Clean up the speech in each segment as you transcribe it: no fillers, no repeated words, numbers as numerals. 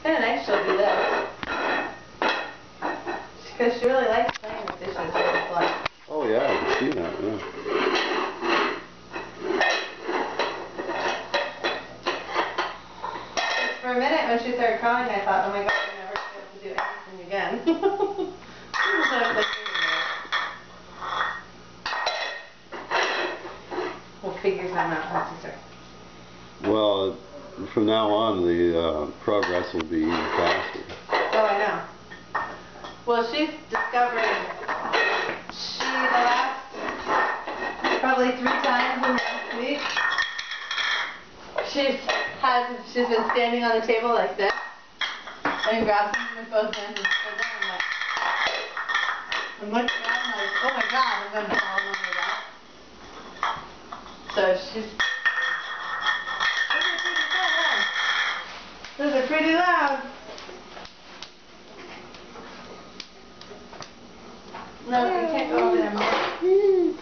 kind of nice she'll do this. Because she really likes playing with dishes. Oh yeah, I can see that, yeah. For a minute when she started crying, I thought, oh my god, I'm never going to be able to do anything again. We'll figure something out once you start. Well, from now on, the progress will be even faster. Oh, I know. Well, she's discovering, the last, probably 3 times in the week, she's been standing on the table like this, and grabs them with both hands and put them, and I'm looking around like, oh my god, I'm going to fall over that. So she's, those are pretty loud. No, you can't go over there more.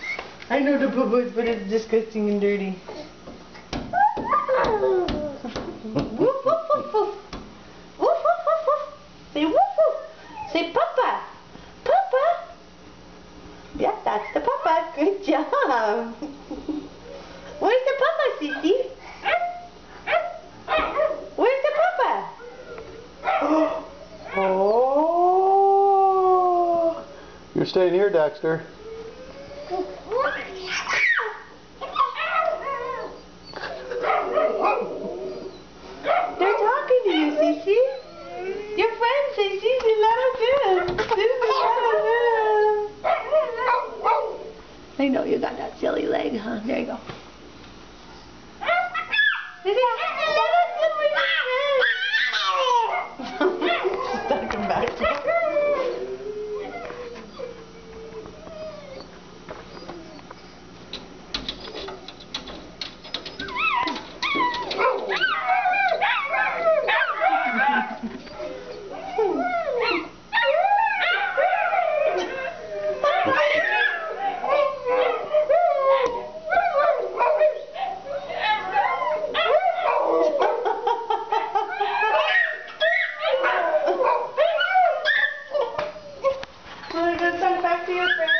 I know the boo-boos, but it's disgusting and dirty. Woof, woof, woof, woof. Woof, woof, woof, woof. Say woof, woof. Say papa. Papa. Yeah, that's the papa. Good job. Where's the papa, Sissy? Where's the papa? Oh. You're staying here, Dexter. They're talking to you, Sissy. Your friends say, Sissy, let us in. Sissy, let us in. I know you got that silly leg, huh? There you go. Sissy, let us in with your friends. Stuck him back to her. Back to your friends.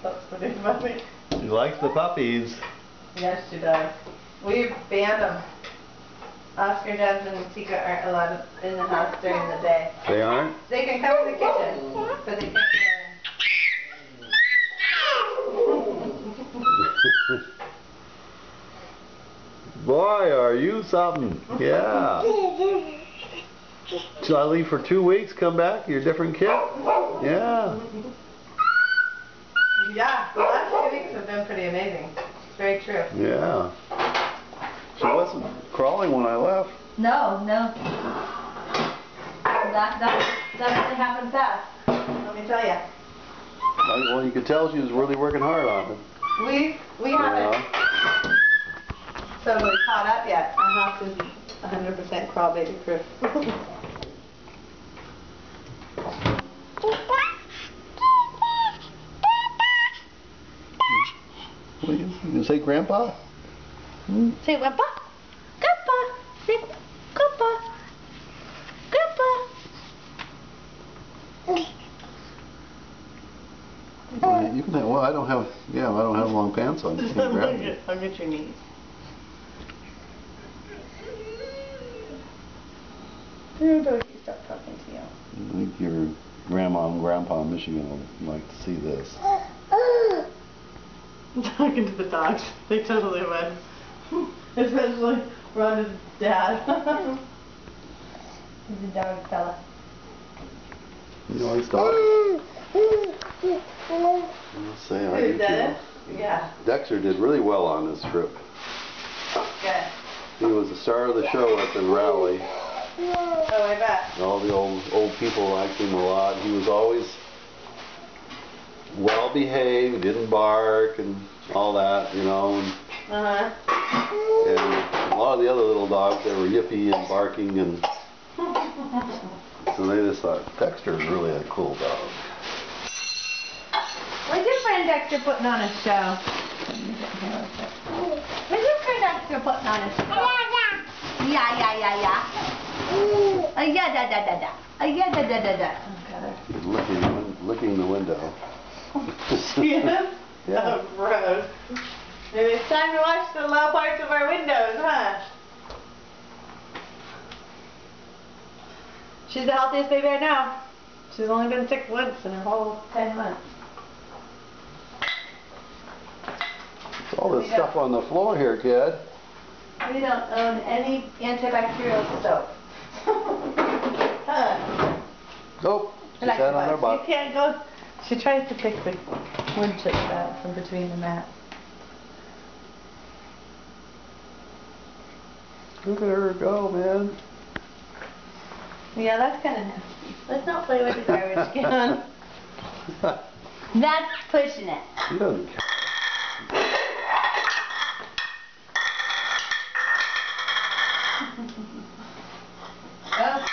That's pretty funny. She likes the puppies. Yes, she does. We banned them. Oscar, Debs, and Tika aren't allowed in the house during the day. They aren't? They can come in the kitchen, but they can't go in. Boy, are you something. Yeah. Shall I leave for 2 weeks, come back, you're a different kid? Yeah. Yeah, the last 2 weeks have been pretty amazing. It's very true. Yeah. She wasn't crawling when I left. No. That doesn't happen fast. Let me tell you. Well, you could tell she was really working hard on it. We haven't totally caught up yet. Our house is 100% crawl baby proof. You say Grandpa? Say Grandpa. Grandpa. Say Grandpa. Grandpa. You can have, well, I don't have long pants on. You can't grab me. I'll get your knees. Don't you stop talking to you. I think your grandma and grandpa in Michigan would like to see this. I'm talking to the dogs. They totally would. Especially Rhonda's dad. He's a dog fella. You like dogs? Let's say I do too. Yeah. Dexter did really well on this trip. Good. He was the star of the show at the rally. Oh, I bet. All the old people liked him a lot. He was always well behaved, didn't bark and all that, you know. And a lot of the other little dogs, they were yippy and barking, and So they just thought, Dexter's really a cool dog. What's your friend Dexter putting on a show? What's your friend Dexter putting on a show? Yeah. Yeah, da. Yeah, da. He's licking the window. Yeah? Yeah. Oh, gross. Maybe it's time to wash the low parts of our windows, huh? She's the healthiest baby I know. She's only been sick once in her whole 10 months. All this stuff on the floor here, kid. We don't own any antibacterial soap. Huh. Nope. She sat on her butt. You can't go. She tries to pick the wood chips out from between the mats. Look at her go, man. Yeah, that's kind of nasty. Let's not play with the garbage can. That's pushing it. She doesn't care. Oh.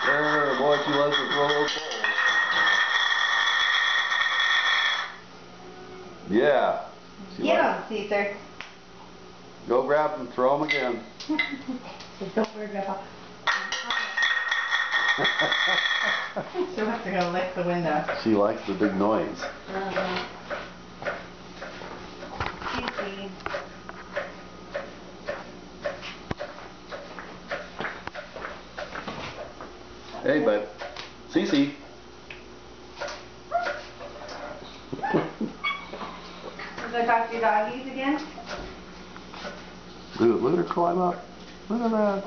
There, boy, she loves to throw those balls. Yeah. She Get likes- on, Caesar. Go grab them, throw them again. Don't worry, Grandpa. She'll have to go lick the window. She likes the big noise. Easy. Hey, bud. Cece. Should I talk to your doggies again? Look at her climb up. Look at that.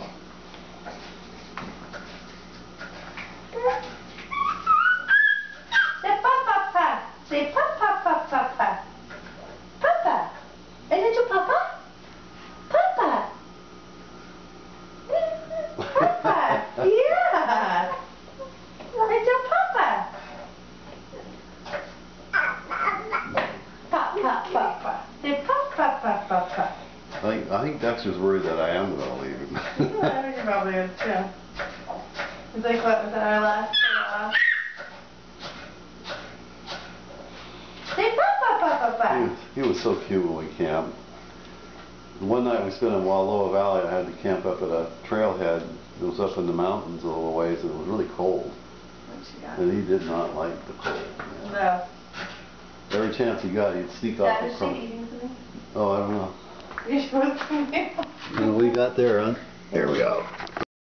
Say papa. Say papa. Papa. Is it your papa? Papa. Papa. Yeah. It's your papa. Papa. Say papa. I think Dexter's worried that I am going to leave him. I think you probably is too. It's like what was that our last? Say papa. He was so cute when we camped. One night we spent in Wallowa Valley. I had to camp up at a trailhead. It was up in the mountains a little ways, and it was really cold. And he did not like the cold. No. Every chance he got, he'd sneak off the front. eating something? Oh, I don't know. You're supposed to be. When we got there, here we go.